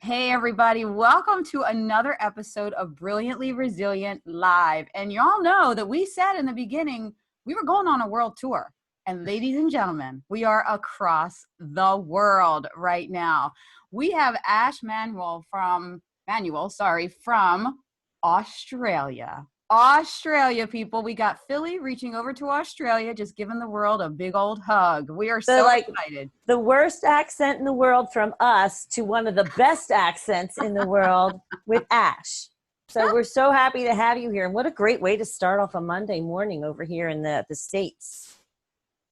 Hey, everybody. Welcome to another episode of Brilliantly Resilient Live. And y'all know that we said in the beginning, we were going on a world tour. And ladies and gentlemen, we are across the world right now. We have Ash Manuel from Australia. Australia, people. We got Philly reaching over to Australia, just giving the world a big old hug. We are so excited. The worst accent in the world from us to one of the best accents in the world with Ash. So we're so happy to have you here. And what a great way to start off a Monday morning over here in the States.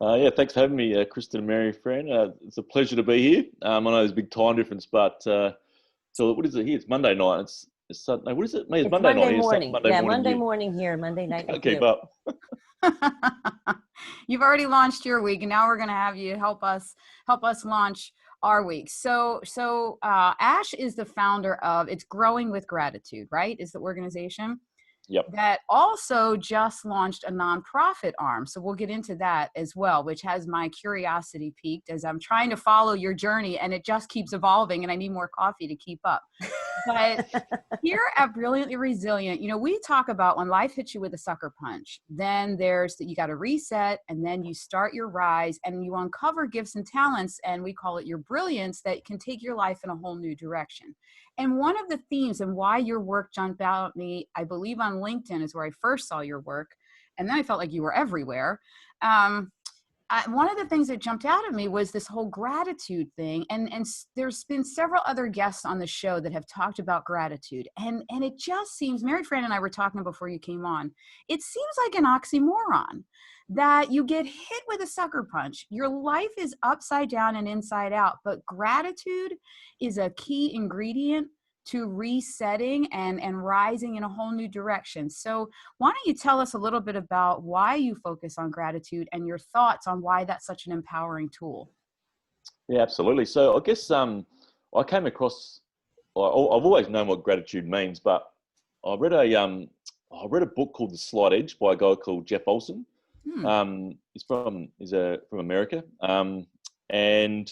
Thanks for having me, Kristen and Mary, friend. It's a pleasure to be here. I know there's a big time difference, but so what is it here? It's Monday night. It's Sunday. What is it? It's Monday night. Morning. Monday here. morning here, Monday night. Can't keep up. You've already launched your week, and now we're going to have you help us launch our week. So Ash is the founder of It's Growing with Gratitude, right? Is the organization? Yep. That also just launched a nonprofit arm. So we'll get into that as well, which has my curiosity piqued as I'm trying to follow your journey, and it just keeps evolving, and I need more coffee to keep up. But here at Brilliantly Resilient, we talk about when life hits you with a sucker punch, then you got to reset, and then you start your rise, and you uncover gifts and talents, and we call it your brilliance, that can take your life in a whole new direction. And one of the themes and why your work jumped out at me, I believe on LinkedIn is where I first saw your work, and then I felt like you were everywhere. One of the things that jumped out at me was this whole gratitude thing. And there's been several other guests on the show that have talked about gratitude. And it just seems, Mary Fran and I were talking before you came on, it seems like an oxymoron that you get hit with a sucker punch. Your life is upside down and inside out, but gratitude is a key ingredient to resetting and rising in a whole new direction. So why don't you tell us a little bit about why you focus on gratitude and your thoughts on why that's such an empowering tool? Yeah, absolutely. So I guess I came across. I've always known what gratitude means, but I read a book called The Slight Edge by a guy called Jeff Olson. He's from America, and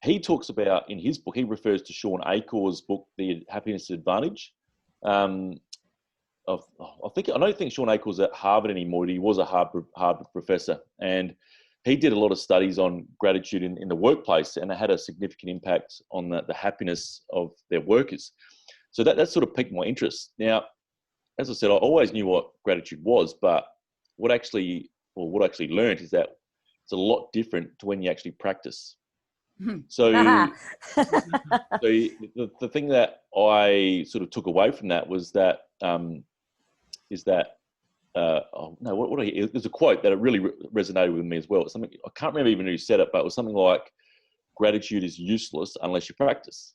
he talks about, in his book, he refers to Sean Acor's book, The Happiness Advantage. I don't think Sean Acor's at Harvard anymore. He was a Harvard professor, and he did a lot of studies on gratitude in the workplace, and it had a significant impact on the happiness of their workers. So that sort of piqued my interest. Now, as I said, I always knew what gratitude was, but what I actually learned is that it's a lot different to when you actually practice. So, the thing that I sort of took away from that was that there's a quote that it really resonated with me as well. It's something I can't remember even who said it, but it was something like, "Gratitude is useless unless you practice."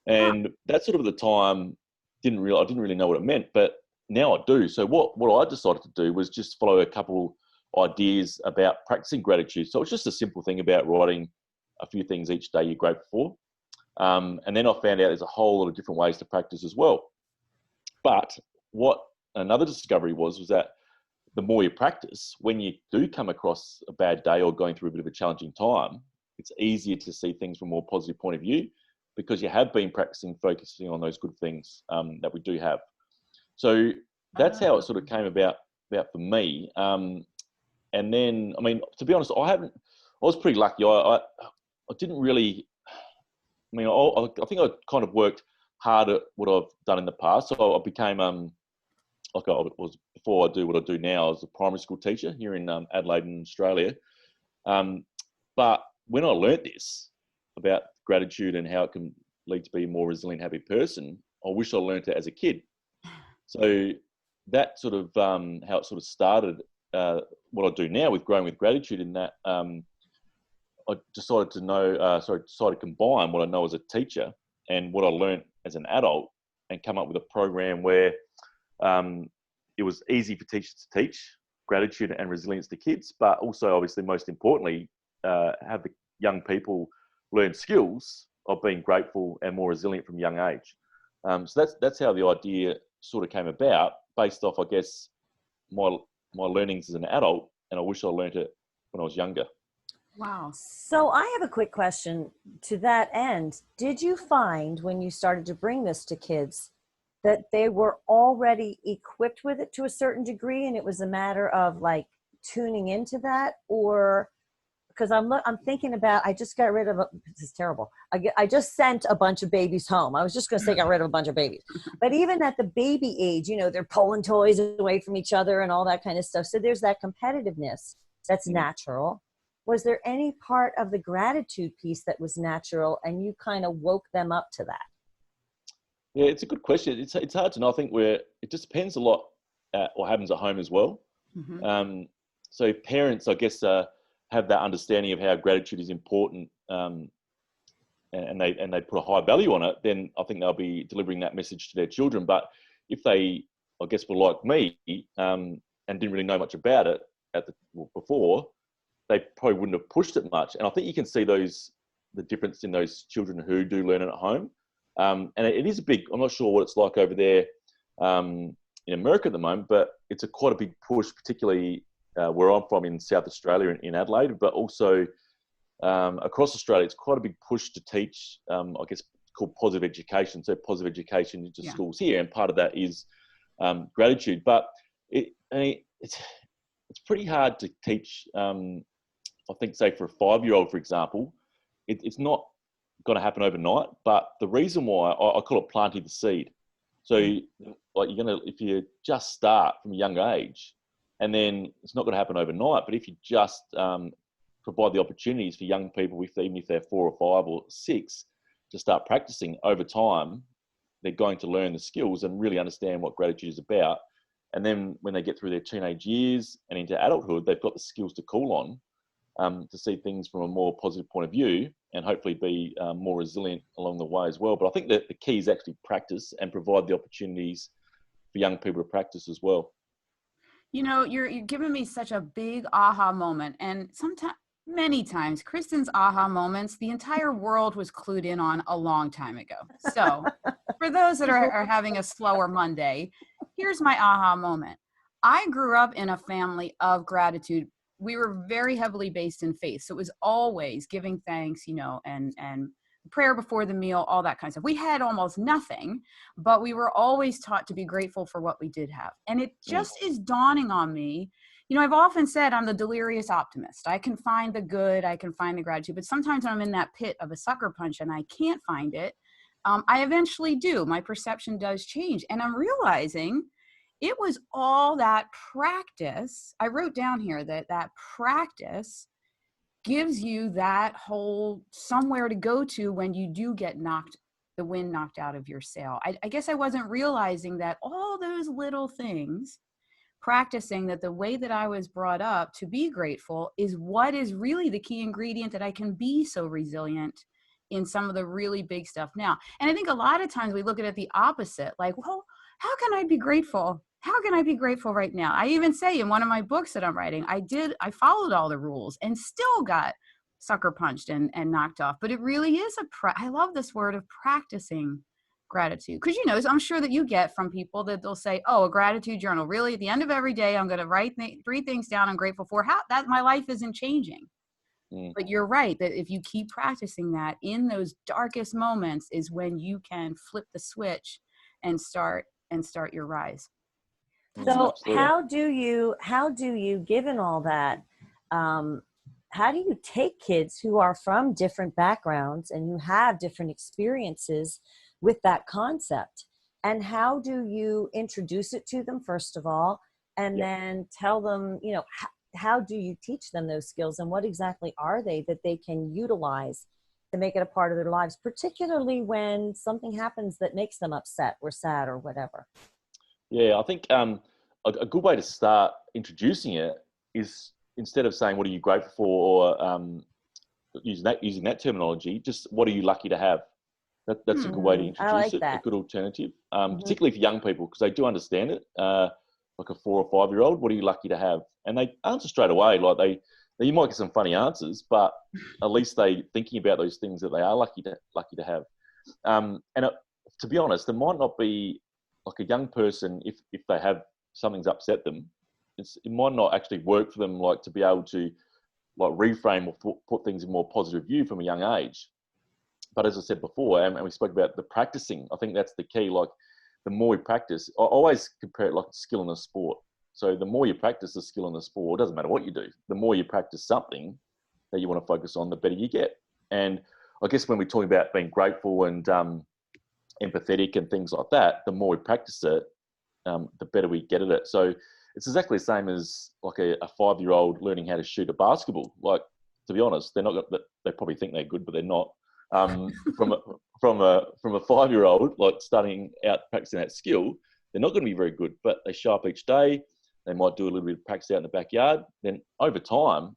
And that sort of at the time I didn't really know what it meant, but now I do. So what I decided to do was just follow a couple ideas about practicing gratitude. So it's just a simple thing about writing a few things each day you're grateful for. And then I found out there's a whole lot of different ways to practice as well. But what another discovery was that the more you practice, when you do come across a bad day or going through a bit of a challenging time, it's easier to see things from a more positive point of view because you have been practicing, focusing on those good things that we do have. So that's how it sort of came about for me. And then, to be honest, I was pretty lucky. I didn't really, I think I kind of worked hard at what I've done in the past. So I became, before I do what I do now, I was a primary school teacher here in Adelaide in Australia. But when I learnt this about gratitude and how it can lead to be a more resilient, happy person, I wish I learnt it as a kid. So that sort of how it sort of started what I do now with Growing with Gratitude, in that I decided to combine what I know as a teacher and what I learned as an adult, and come up with a program where it was easy for teachers to teach gratitude and resilience to kids, but also, obviously, most importantly, have the young people learn skills of being grateful and more resilient from a young age. So that's how the idea sort of came about, based off, I guess, my learnings as an adult, and I wish I learnt it when I was younger. Wow. So I have a quick question to that end. Did you find when you started to bring this to kids that they were already equipped with it to a certain degree and it was a matter of like tuning into that? Or because I'm thinking about, I just got rid of this is terrible. I just sent a bunch of babies home. I was just going to say got rid of a bunch of babies, but even at the baby age, you know, they're pulling toys away from each other and all that kind of stuff. So there's that competitiveness that's natural. Was there any part of the gratitude piece that was natural and you kind of woke them up to that? Yeah, it's a good question. It's hard to know. I think it just depends a lot what happens at home as well. Mm-hmm. So parents, I guess, have that understanding of how gratitude is important, and they put a high value on it. Then I think they'll be delivering that message to their children. But if they, I guess, were like me and didn't really know much about it before, they probably wouldn't have pushed it much. And I think you can see the difference in those children who do learn it at home. And it is a big, I'm not sure what it's like over there in America at the moment, but it's quite a big push, particularly where I'm from in South Australia, in Adelaide, but also across Australia. It's quite a big push to teach, I guess, called positive education. So positive education into schools here. And part of that is gratitude. But it's pretty hard to teach, I think, say for a 5-year-old, for example, it's not going to happen overnight. But the reason why I call it planting the seed. So like if you just start from a young age, and then it's not going to happen overnight, but if you just provide the opportunities for young people, even if they're 4 or 5 or 6, to start practicing over time, they're going to learn the skills and really understand what gratitude is about. And then when they get through their teenage years and into adulthood, they've got the skills to call on to see things from a more positive point of view and hopefully be more resilient along the way as well. But I think that the key is actually practice and provide the opportunities for young people to practice as well. You know, you're giving me such a big aha moment. And many times, Kristen's aha moments, the entire world was clued in on a long time ago. So for those that are having a slower Monday, here's my aha moment. I grew up in a family of gratitude. We were very heavily based in faith. So it was always giving thanks, you know, and prayer before the meal, all that kind of stuff. We had almost nothing, but we were always taught to be grateful for what we did have. And it just is dawning on me. You know, I've often said I'm the delirious optimist. I can find the good, I can find the gratitude, but sometimes I'm in that pit of a sucker punch and I can't find it. I eventually do. My perception does change. And I'm realizing it was all that practice. I wrote down here that practice gives you that whole somewhere to go to when you do get the wind knocked out of your sail. I guess I wasn't realizing that all those little things, practicing that the way that I was brought up to be grateful is what is really the key ingredient that I can be so resilient in some of the really big stuff now. And I think a lot of times we look at it the opposite, like, well, how can I be grateful? How can I be grateful right now? I even say in one of my books that I'm writing, I followed all the rules and still got sucker punched and knocked off. But it really is I love this word of practicing gratitude. Because, you know, I'm sure that you get from people that they'll say, oh, a gratitude journal. Really, at the end of every day, I'm going to write 3 things down I'm grateful for. That my life isn't changing. But you're right that if you keep practicing that in those darkest moments is when you can flip the switch and start your rise. So how do you, given all that, how do you take kids who are from different backgrounds and who have different experiences with that concept? And how do you introduce it to them, first of all, and then tell them, you know, how do you teach them those skills and what exactly are they that they can utilize to make it a part of their lives, particularly when something happens that makes them upset or sad or whatever? Yeah, I think a good way to start introducing it is, instead of saying, what are you grateful for, or using that terminology, just what are you lucky to have? That's a good way to introduce it, a good alternative, particularly for young people, because they do understand it. Like a 4 or 5-year-old, what are you lucky to have? And they answer straight away. Like you might get some funny answers, but at least they thinking about those things that they are lucky to have. To be honest, there might not be, like, a young person, if they have something's upset them, it might not actually work for them, like, to be able to like reframe or put things in more positive view from a young age. But as I said before, and we spoke about the practicing, I think that's the key. Like the more we practice, I always compare it like a skill in a sport. So the more you practice the skill in the sport, it doesn't matter what you do, the more you practice something that you want to focus on, the better you get. And I guess when we're talking about being grateful and empathetic and things like that, the more we practice it, the better we get at it. So it's exactly the same as like a 5-year-old learning how to shoot a basketball. Like, to be honest, they're not. They probably think they're good, but they're not. From a 5-year-old, like starting out practicing that skill, they're not going to be very good. But they show up each day. They might do a little bit of practice out in the backyard. Then over time,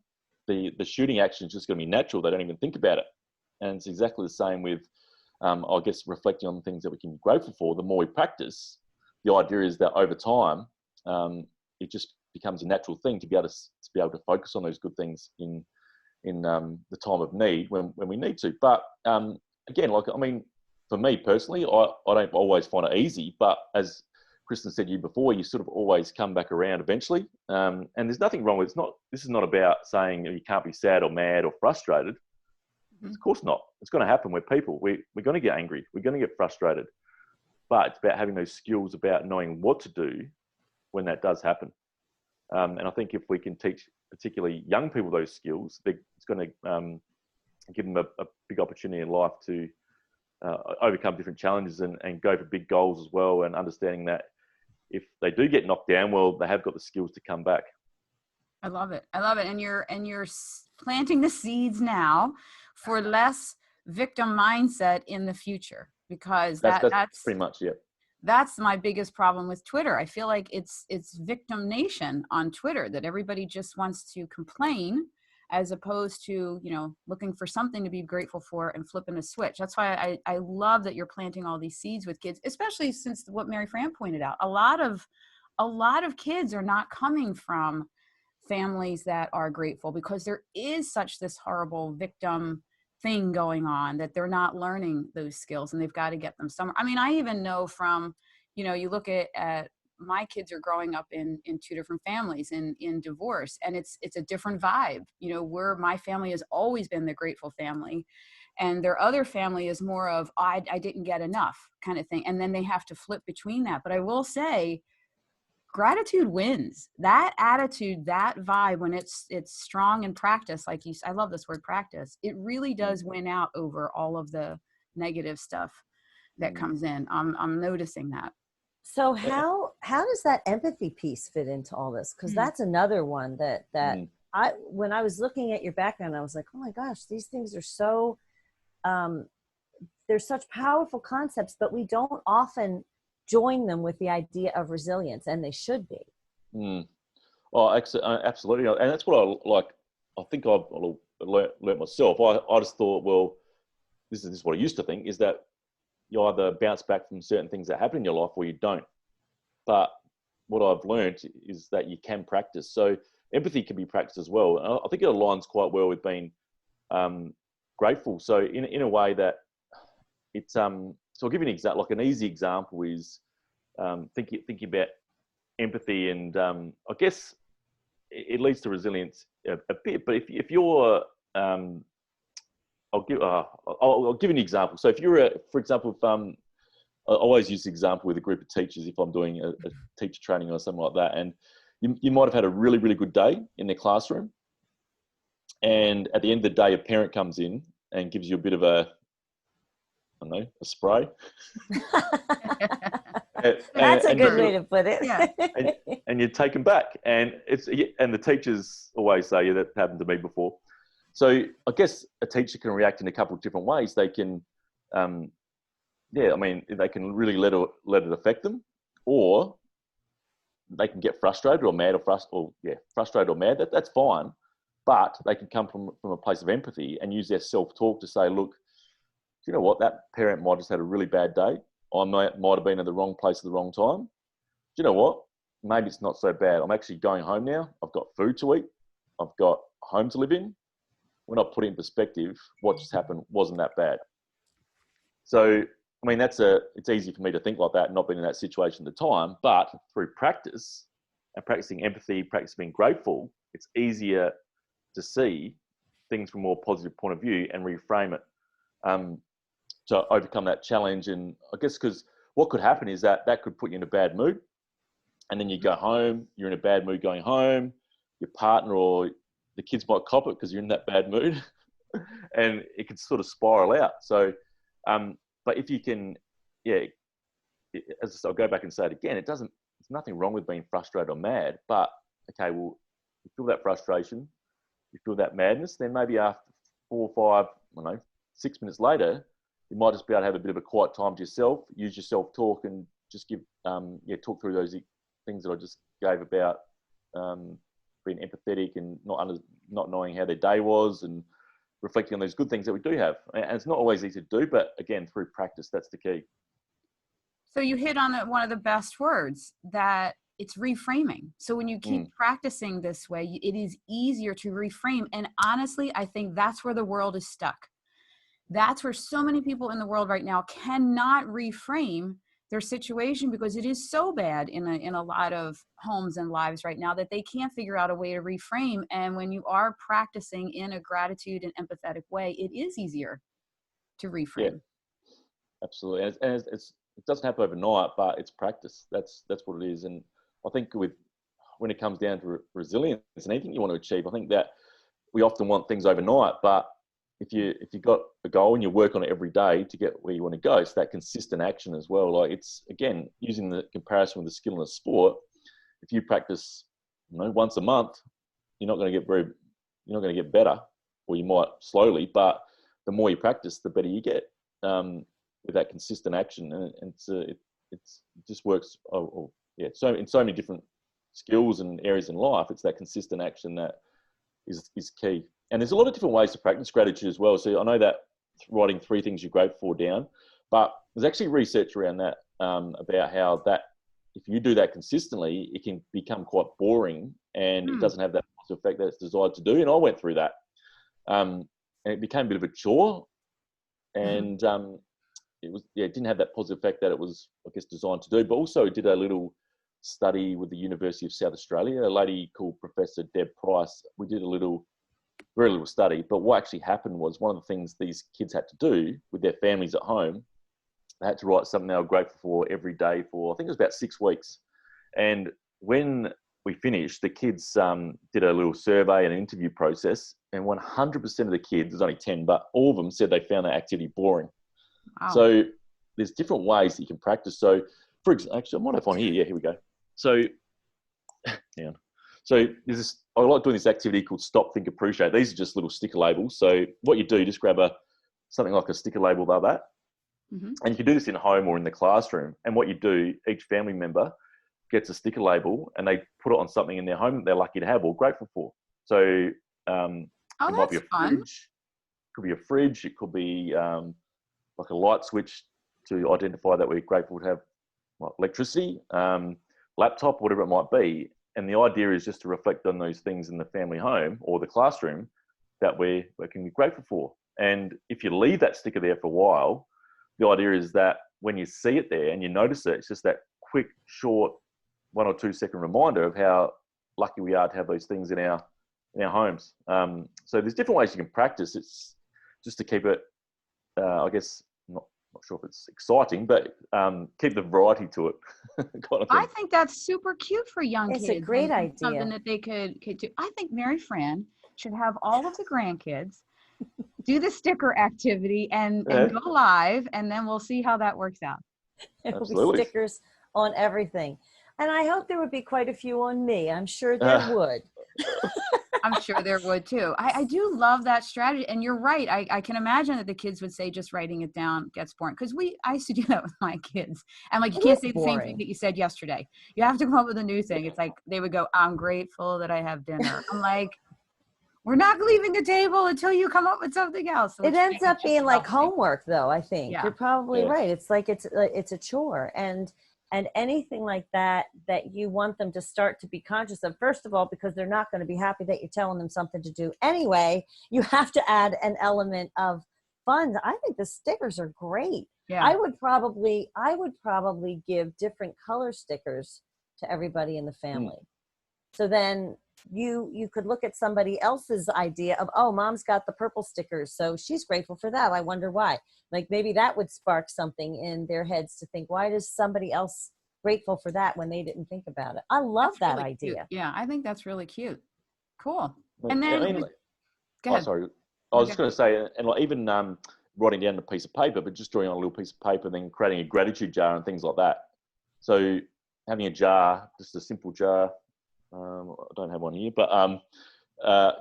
the shooting action is just going to be natural. They don't even think about it. And it's exactly the same with, I guess, reflecting on the things that we can be grateful for. The more we practice, the idea is that over time, it just becomes a natural thing to be able to focus on those good things in the time of need when we need to. But again, like, I mean, for me personally, I don't always find it easy, but as Kristen said to you before, you sort of always come back around eventually. And there's nothing wrong with this is not about saying you can't be sad or mad or frustrated. Mm-hmm. Of course not. It's going to happen. We're people. We're going to get angry. We're going to get frustrated. But it's about having those skills about knowing what to do when that does happen. And I think if we can teach particularly young people those skills, it's going to give them a big opportunity in life to overcome different challenges and go for big goals as well, and understanding that if they do get knocked down, well, they have got the skills to come back. I love it. And you're planting the seeds now for less victim mindset in the future, because that's pretty much it. That's my biggest problem with Twitter. I feel like it's victim nation on Twitter, that everybody just wants to complain as opposed to, looking for something to be grateful for and flipping a switch. That's why I love that you're planting all these seeds with kids, especially since what Mary Fran pointed out. A lot of kids are not coming from families that are grateful, because there is such this horrible victim thing going on that they're not learning those skills, and they've got to get them somewhere. I mean, I even know from, you look at my kids are growing up in 2 different families in divorce, and it's a different vibe. My family has always been the grateful family, and their other family is more of, I didn't get enough kind of thing. And then they have to flip between that. But I will say, gratitude wins. That attitude, that vibe, when it's strong in practice, like I love this word practice, it really does win out over all of the negative stuff that comes in. I'm noticing that. So how does that empathy piece fit into all this? Because that's another one that when I was looking at your background, I was like, oh my gosh, these things are so, they're such powerful concepts, but we don't often join them with the idea of resilience, and they should be. Oh, absolutely. And that's what I think I've learned myself. I just thought, well, this is what I used to think, is that you either bounce back from certain things that happen in your life or you don't. But what I've learned is that you can practice. So empathy can be practiced as well. And I think it aligns quite well with being grateful. So in a way that it's, so I'll give you an example. Like an easy example is thinking about empathy, and I guess it leads to resilience a bit. But if you're, I'll give you an example. So if you're, for example, if I always use the example with a group of teachers if I'm doing a teacher training or something like that, and you might have had a really, really good day in their classroom, and at the end of the day, a parent comes in and gives you a bit of a spray. That's a good way to put it. Yeah. and you take them back, and the teachers always say, that happened to me before. So I guess a teacher can react in a couple of different ways. They can, they can really let it affect them, or they can get frustrated or mad frustrated or mad. That's fine, but they can come from a place of empathy and use their self-talk to say, look, you know what, that parent might have just had a really bad day. I might have been in the wrong place at the wrong time. Do you know what? Maybe it's not so bad. I'm actually going home now. I've got food to eat. I've got a home to live in. When I put it in perspective, what just happened wasn't that bad. So, I mean, it's easy for me to think like that, not being in that situation at the time, but through practice and practicing empathy, practicing being grateful, it's easier to see things from a more positive point of view and reframe it to overcome that challenge. And I guess because what could happen is that could put you in a bad mood, and then you go home, you're in a bad mood going home, your partner or the kids might cop it because you're in that bad mood, and it can sort of spiral out. So, but if you can, I'll go back and say it again, there's nothing wrong with being frustrated or mad, but okay, well, you feel that frustration, you feel that madness, then maybe after 4 or 5, I don't know, 6 minutes later, you might just be able to have a bit of a quiet time to yourself, use your self-talk, and just talk through those things that I just gave about being empathetic and not knowing how their day was, and reflecting on those good things that we do have. And it's not always easy to do, but again, through practice, that's the key. So you hit on one of the best words, that it's reframing. So when you keep practicing this way, it is easier to reframe. And honestly, I think that's where the world is stuck. That's where so many people in the world right now cannot reframe their situation, because it is so bad in a lot of homes and lives right now that they can't figure out a way to reframe. And when you are practicing in a gratitude and empathetic way, it is easier to reframe. Yeah, absolutely. And it doesn't happen overnight, but it's practice. That's what it is. And I think when it comes down to resilience and anything you want to achieve, I think that we often want things overnight, but if you've got a goal and you work on it every day to get where you want to go, it's that consistent action as well. Like, it's, again, using the comparison with the skill in a sport. If you practice, once a month, you're not going to get better, or you might slowly, but the more you practice, the better you get with that consistent action. And it just works. So in so many different skills and areas in life, it's that consistent action that is key. And there's a lot of different ways to practice gratitude as well. So I know that writing 3 things you're grateful for down, but there's actually research around that about how that if you do that consistently, it can become quite boring, and it doesn't have that positive effect that it's desired to do. And I went through that, and it became a bit of a chore, and it didn't have that positive effect that it was, I guess, designed to do. But also did a little study with the University of South Australia, a lady called Professor Deb Price. We did very little study, but what actually happened was, one of the things these kids had to do with their families at home, they had to write something they were grateful for every day for, I think it was about 6 weeks. And when we finished, the kids did a little survey and an interview process, and 100% of the kids, there's only 10, but all of them said they found that activity boring. Wow. So there's different ways that you can practice. So, for example, actually, I might have one here. Yeah, here we go. So, yeah. So there's this, I like doing this activity called Stop, Think, Appreciate. These are just little sticker labels. So what you do, just grab something like a sticker label like that. And you can do this in home or in the classroom. And what you do, each family member gets a sticker label, and they put it on something in their home that they're lucky to have or grateful for. So it might be a fridge. It could be a fridge. It could be like a light switch to identify that we're grateful to have, electricity, laptop, whatever it might be. And the idea is just to reflect on those things in the family home or the classroom that we can be grateful for. And if you leave that sticker there for a while, the idea is that when you see it there and you notice it, it's just that quick, short 1 or 2 second reminder of how lucky we are to have those things in our homes. So there's different ways you can practice. It's just to keep it, I guess, not sure if it's exciting, but keep the variety to it. kind of thing. I think that's super cute for young kids. It's a great idea. Something that they could do. I think Mary Fran should have all of the grandkids do the sticker activity and go live, and then we'll see how that works out. It'll be stickers on everything. And I hope there would be quite a few on me. I'm sure there would. I'm sure there would too. I do love that strategy. And you're right. I can imagine that the kids would say just writing it down gets boring. Because I used to do that with my kids. And you can't say the same thing that you said yesterday. You have to come up with a new thing. It's like they would go, I'm grateful that I have dinner. I'm like, we're not leaving the table until you come up with something else. So it ends up being like homework, though, I think. Yeah. You're probably right. It's like it's a chore. And anything like that you want them to start to be conscious of, first of all, because they're not going to be happy that you're telling them something to do anyway, you have to add an element of fun. I think the stickers are great. Yeah. I would probably give different color stickers to everybody in the family. So then you could look at somebody else's idea of, oh, mom's got the purple stickers, so she's grateful for that. I wonder why. Like maybe that would spark something in their heads to think, why does somebody else grateful for that when they didn't think about it? I love That's that really idea. cute. Yeah, I think that's really cute. Cool. And I then, mean, go oh, ahead. sorry. I was just going to say, and like even writing down a piece of paper, but just drawing on a little piece of paper, then creating a gratitude jar and things like that. So having a jar, just a simple jar. I don't have one here, but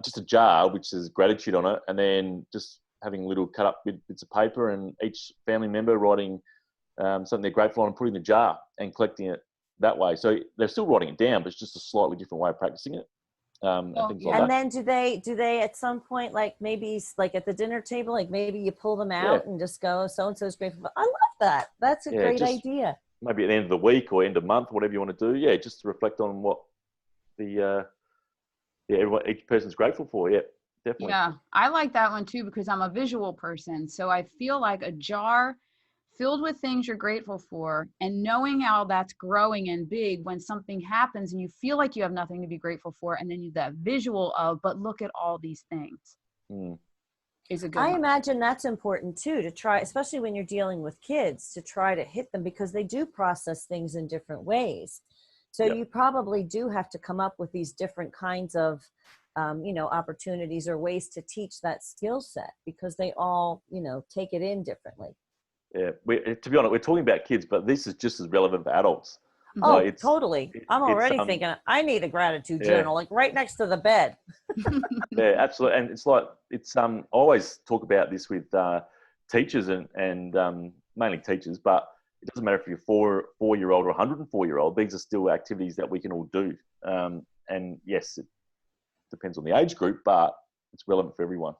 just a jar which has gratitude on it, and then just having little cut up bits of paper, and each family member writing something they're grateful on and putting in the jar and collecting it that way. So they're still writing it down, but it's just a slightly different way of practicing it. And things like And that. then do they at some point, like maybe like at the dinner table, like maybe you pull them out and just go, so and so is grateful. I love that. That's a great idea. Maybe at the end of the week or end of month, whatever you want to do. Yeah, just to reflect on what the each person's grateful for. Yeah, definitely. Yeah, I like that one too because I'm a visual person. So I feel like a jar filled with things you're grateful for, and knowing how that's growing and big when something happens and you feel like you have nothing to be grateful for, and then you that visual of, but look at all these things, is a good I one. imagine that's important too, to try, especially when you're dealing with kids, to try to hit them because they do process things in different ways. So you probably do have to come up with these different kinds of opportunities or ways to teach that skill set because they all, take it in differently. Yeah, to be honest, we're talking about kids, but this is just as relevant for adults. Oh, totally. I'm already thinking I need a gratitude journal, like right next to the bed. Yeah, absolutely. And it's like, I always talk about this with teachers and mainly teachers, but it doesn't matter if you're a 4-year-old or a 104-year-old, these are still activities that we can all do. And yes, it depends on the age group, but it's relevant for everyone.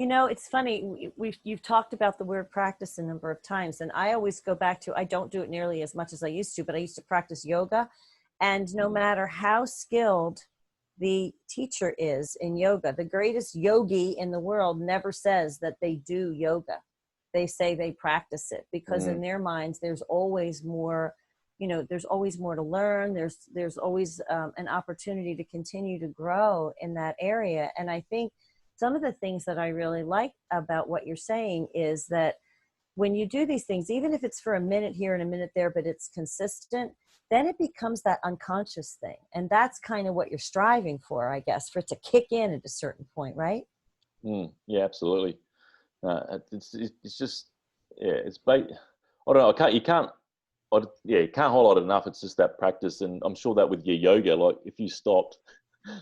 It's funny. You've talked about the word practice a number of times, and I always go back to, I don't do it nearly as much as I used to, but I used to practice yoga. And no matter how skilled the teacher is in yoga, the greatest yogi in the world never says that they do yoga. They say they practice it because in their minds, there's always more, there's always more to learn. There's always an opportunity to continue to grow in that area. And I think some of the things that I really like about what you're saying is that when you do these things, even if it's for a minute here and a minute there, but it's consistent, then it becomes that unconscious thing. And that's kind of what you're striving for, I guess, for it to kick in at a certain point, right? Yeah, absolutely. It's just, it's I don't know. You can't highlight it enough. It's just that practice. And I'm sure that with your yoga, like if you stopped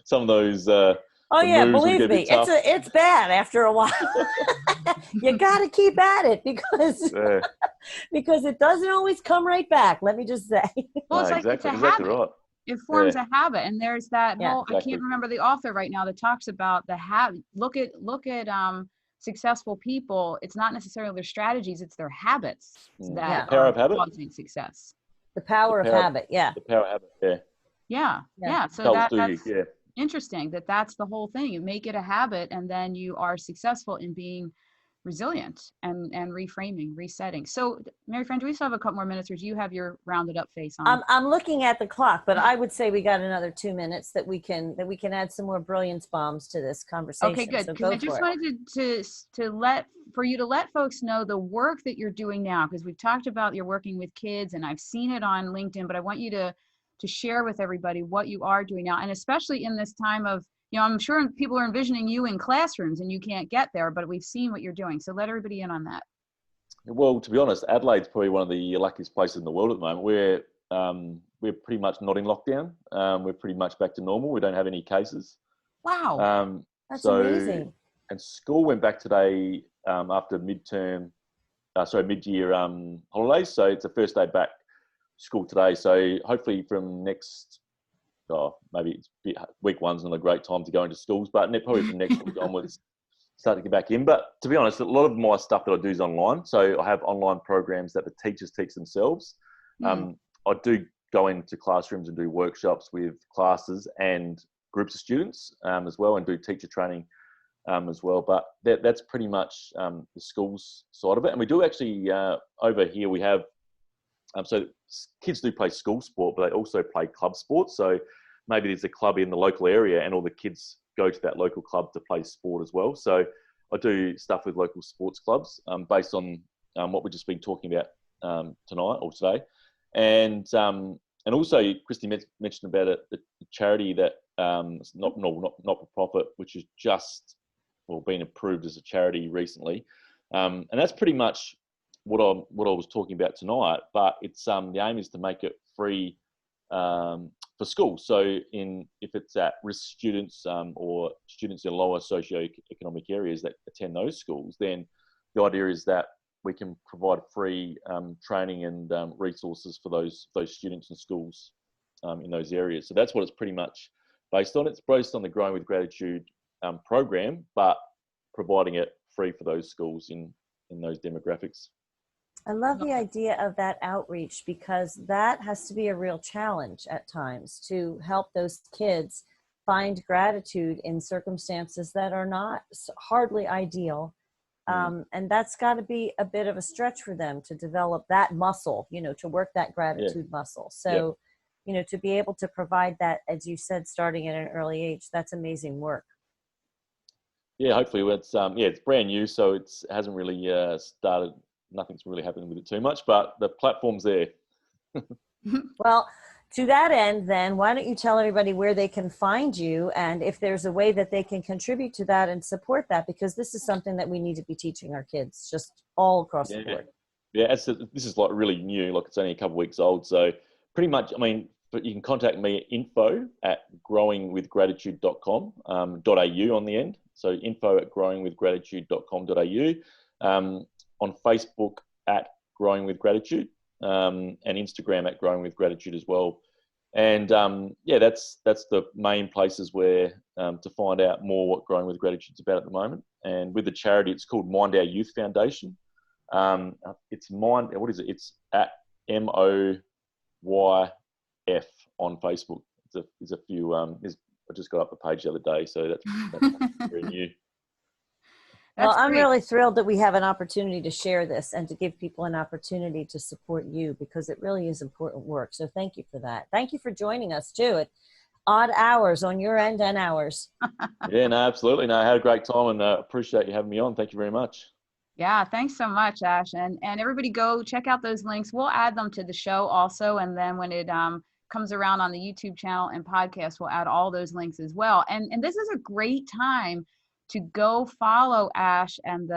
some of those, oh yeah, believe me, tough. it's bad after a while. You got to keep at it because it doesn't always come right back. Let me just say. Well, it's like exactly, it's a habit. right. It forms a habit, and there's that whole. Exactly. I can't remember the author right now that talks about the habit. Look at successful people. It's not necessarily their strategies; it's their habits that the power are of habit. causing success. The power of habit. Yeah. The power of habit. Yeah. So that's interesting. That's the whole thing. You make it a habit, and then you are successful in being resilient and reframing, resetting. So, Mary Fran, do we still have a couple more minutes, or do you have your rounded up face on? I'm looking at the clock, but I would say we got another 2 minutes that we can add some more brilliance bombs to this conversation. Okay, good. So because I just wanted to let folks know the work that you're doing now, because we've talked about you're working with kids, and I've seen it on LinkedIn, but I want you to share with everybody what you are doing now, and especially in this time of, I'm sure people are envisioning you in classrooms and you can't get there, but we've seen what you're doing. So let everybody in on that. Well, to be honest, Adelaide's probably one of the luckiest places in the world at the moment. We're pretty much not in lockdown. We're pretty much back to normal. We don't have any cases. Wow. That's amazing. And school went back today after mid-year holidays. So it's the first day back school today. So hopefully from maybe it's week one's not a great time to go into schools, but probably from next week onwards, start to get back in. But to be honest, a lot of my stuff that I do is online. So I have online programs that the teachers teach themselves. I do go into classrooms and do workshops with classes and groups of students as well, and do teacher training as well. But that's pretty much the schools side of it. And we do actually, over here, we have, so kids do play school sport, but they also play club sports. So maybe there's a club in the local area and all the kids go to that local club to play sport as well. So I do stuff with local sports clubs based on what we've just been talking about tonight or today. And also, Christy mentioned about the charity that not for profit, which is just been approved as a charity recently, and that's pretty much what I was talking about tonight. But it's the aim is to make it free for schools. So if it's at risk students or students in lower socioeconomic areas that attend those schools, then the idea is that we can provide free training and resources for those students and schools in those areas. So that's what it's pretty much based on. It's based on the Growing with Gratitude program, but providing it free for those schools in those demographics. I love the idea of that outreach, because that has to be a real challenge at times to help those kids find gratitude in circumstances that are not hardly ideal. And that's got to be a bit of a stretch for them to develop that muscle, to work that gratitude muscle. So, to be able to provide that, as you said, starting at an early age, that's amazing work. Yeah, hopefully it's brand new, so it hasn't really started. Nothing's really happening with it too much, but the platform's there. Well, to that end, then, why don't you tell everybody where they can find you, and if there's a way that they can contribute to that and support that, because this is something that we need to be teaching our kids just all across the board. Yeah, this is like really new, like it's only a couple of weeks old. So pretty much, but you can contact me at info@growingwithgratitude.com, .au on the end. So info@growingwithgratitude.com.au. On Facebook at Growing with Gratitude, and Instagram at Growing with Gratitude as well. And that's the main places where to find out more what Growing with Gratitude is about at the moment. And with the charity, it's called Mind Our Youth Foundation. It's It's at MOYF on Facebook. There's a few. I just got up the page the other day, so that's very new. Well, I'm really thrilled that we have an opportunity to share this and to give people an opportunity to support you, because it really is important work. So thank you for that. Thank you for joining us too at odd hours on your end and ours. Yeah, no, absolutely. No, I had a great time, and appreciate you having me on. Thank you very much. Yeah, thanks so much, Ash. And everybody go check out those links. We'll add them to the show also. And then when it comes around on the YouTube channel and podcast, we'll add all those links as well. And this is a great time to go follow Ash and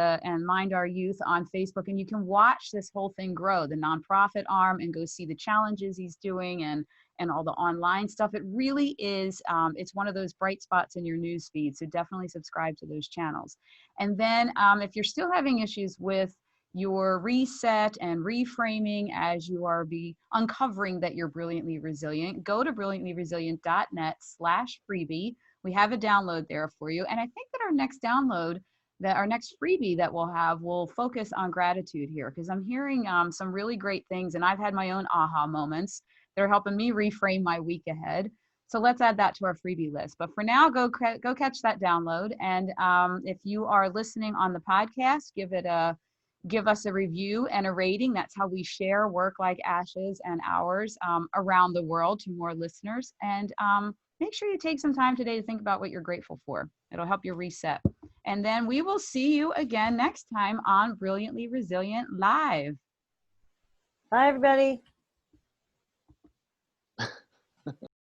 Mind Our Youth on Facebook, and you can watch this whole thing grow, the nonprofit arm, and go see the challenges he's doing and all the online stuff. It really is, it's one of those bright spots in your news feed. So definitely subscribe to those channels. And then if you're still having issues with your reset and reframing as you are uncovering that you're brilliantly resilient, go to brilliantlyresilient.net/freebie. We have a download there for you. And I think that our next freebie that we'll have will focus on gratitude here, because I'm hearing some really great things, and I've had my own aha moments that are helping me reframe my week ahead. So let's add that to our freebie list. But for now, go catch that download. And if you are listening on the podcast, give us a review and a rating. That's how we share work like Ash's and ours around the world to more listeners. And make sure you take some time today to think about what you're grateful for. It'll help you reset. And then we will see you again next time on Brilliantly Resilient Live. Bye, everybody.